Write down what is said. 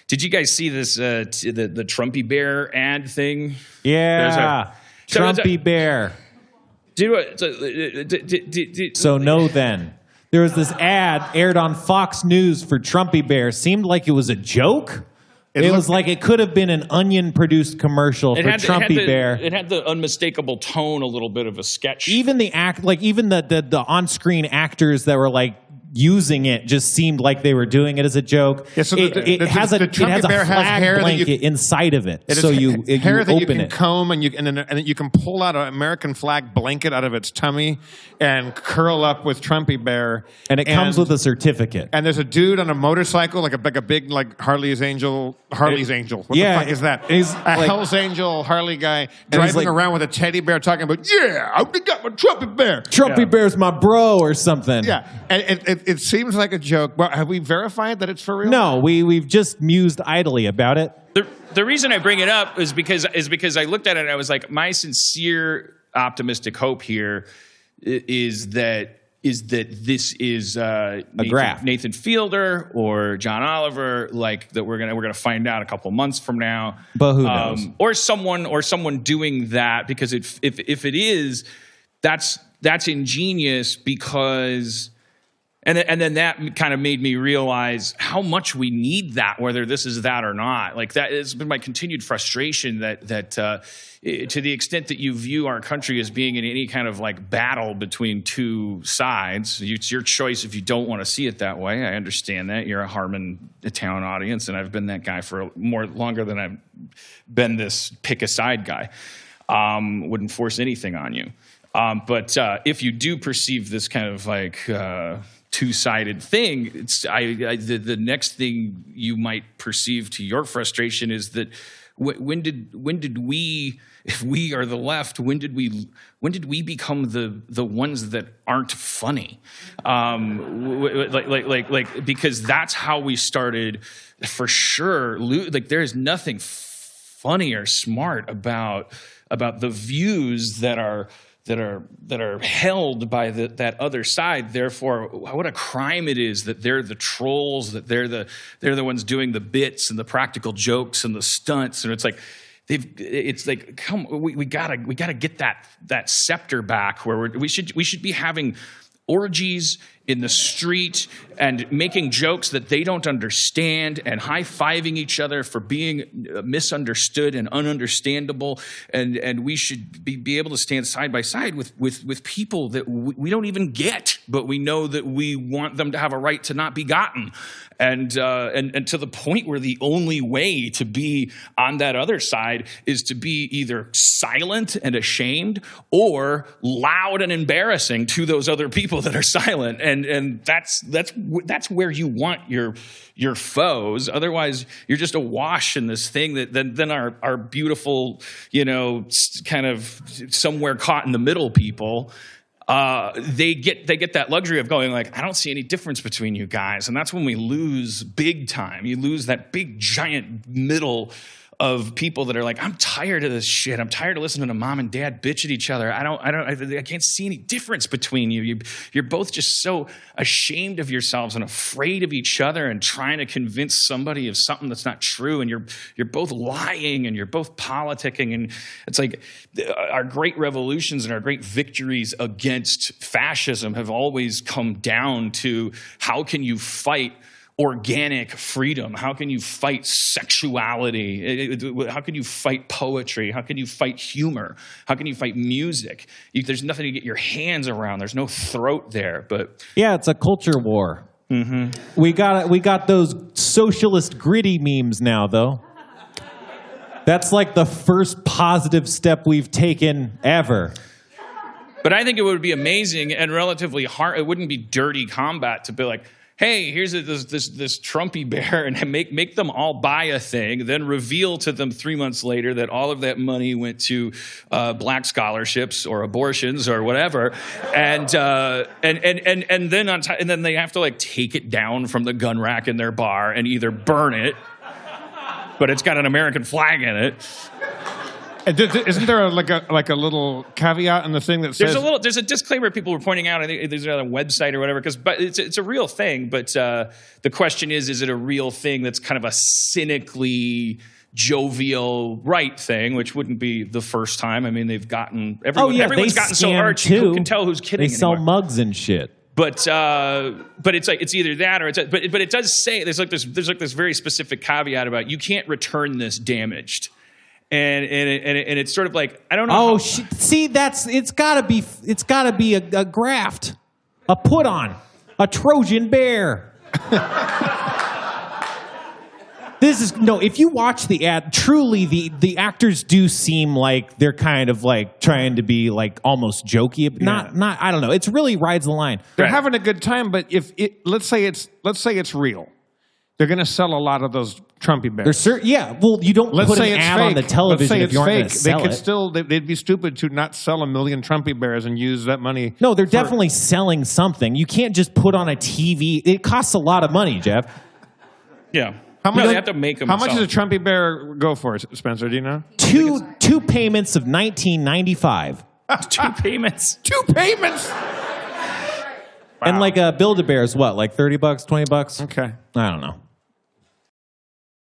Did you guys see this the Trumpy bear ad thing? Yeah, Trumpy bear. So no, then there was this ad aired on Fox News for Trumpy bear. Seemed like it was a joke. It was like it could have been an Onion-produced commercial for Trumpy bear. It had the unmistakable tone, a little bit of a sketch. Even the the on-screen actors that were like using it just seemed like they were doing it as a joke. Yeah, so it has a flag blanket inside of it. So you open that you can it. comb and then you can pull out an American flag blanket out of its tummy and curl up with Trumpy bear. And it comes with a certificate. And there's a dude on a motorcycle, like a big Harley's Angel. What the fuck is that? He's Hell's Angel Harley guy driving around with a teddy bear talking about, yeah, I got my Trumpy bear. Trumpy bear's my bro or something. Yeah, and it seems like a joke. Well, have we verified that it's for real? No, we've just mused idly about it. The reason I bring it up is because I looked at it and I was like, my sincere optimistic hope here is that this is Nathan Fielder or John Oliver, like that we're gonna find out a couple months from now. But who knows? Or someone doing that, because if it is, that's ingenious, because. And then that kind of made me realize how much we need that, whether this is that or not. Like, that has been my continued frustration that to the extent that you view our country as being in any kind of like battle between two sides, it's your choice if you don't want to see it that way. I understand that. You're a Harmontown audience, and I've been that guy for longer than I've been this pick a side guy. Wouldn't force anything on you. But if you do perceive this kind of like two-sided thing, the next thing you might perceive to your frustration is that when did we, if we are the left, when did we become the ones that aren't funny? Because that's how we started, for sure. Like, there is nothing funny or smart about the views that are held by that other side. Therefore, what a crime it is that they're the trolls, that they're the ones doing the bits and the practical jokes and the stunts. And it's like we gotta get that scepter back, where we should be having orgies in the street and making jokes that they don't understand, and high-fiving each other for being misunderstood and ununderstandable. And we should be able to stand side by side with people that we don't even get, but we know that we want them to have a right to not be gotten. And to the point where the only way to be on that other side is to be either silent and ashamed, or loud and embarrassing to those other people that are silent. And that's where you want your foes. Otherwise, you're just awash in this thing that then our beautiful, kind of somewhere caught in the middle people, they get that luxury of going like, I don't see any difference between you guys. And that's when we lose big time. You lose that big giant middle of people that are like, I'm tired of this shit. I'm tired of listening to mom and dad bitch at each other. I can't see any difference between you. You're both just so ashamed of yourselves and afraid of each other, and trying to convince somebody of something that's not true. And you're both lying, and you're both politicking. And it's like our great revolutions and our great victories against fascism have always come down to, how can you fight organic freedom? How can you fight sexuality? How can you fight poetry? How can you fight humor? How can you fight music? There's nothing to get your hands around. There's no throat there. But yeah, it's a culture war. Mm-hmm. We got those socialist gritty memes now, though. That's like the first positive step we've taken ever. But I think it would be amazing and relatively hard. It wouldn't be dirty combat to be like, hey, here's this Trumpy bear, and make them all buy a thing, then reveal to them 3 months later that all of that money went to black scholarships or abortions or whatever, and then they have to like take it down from the gun rack in their bar and either burn it, but it's got an American flag in it, Isn't there like a little caveat in the thing that says there's a disclaimer people were pointing out. I think there's another website or whatever, but it's a real thing. But the question is it a real thing that's kind of a cynically jovial right thing, which wouldn't be the first time. I mean, they've gotten everyone's gotten so archy. Who can tell who's kidding? They sell mugs and shit. But it's like it's either that or but it does say there's this very specific caveat about you can't return this damaged. And it's sort of like I don't know. See, it's gotta be a graft, a put on, a Trojan bear. If you watch the ad, truly the actors do seem like they're kind of like trying to be like almost jokey, but not I don't know. It's really rides the line. They're having a good time, but let's say it's real. They're going to sell a lot of those Trumpy bears. Well, you don't put an ad on the television if you aren't going to sell it. They'd be stupid to not sell 1 million Trumpy bears and use that money. No, they're definitely selling something. You can't just put on a TV. It costs a lot of money, Jeff. Yeah. They have to make them. How much does a Trumpy bear go for, Spencer? Do you know? Two payments of $19.95. 2 payments. 2 payments. And like a Build-A-Bear is what, like $30, $20? Okay. I don't know.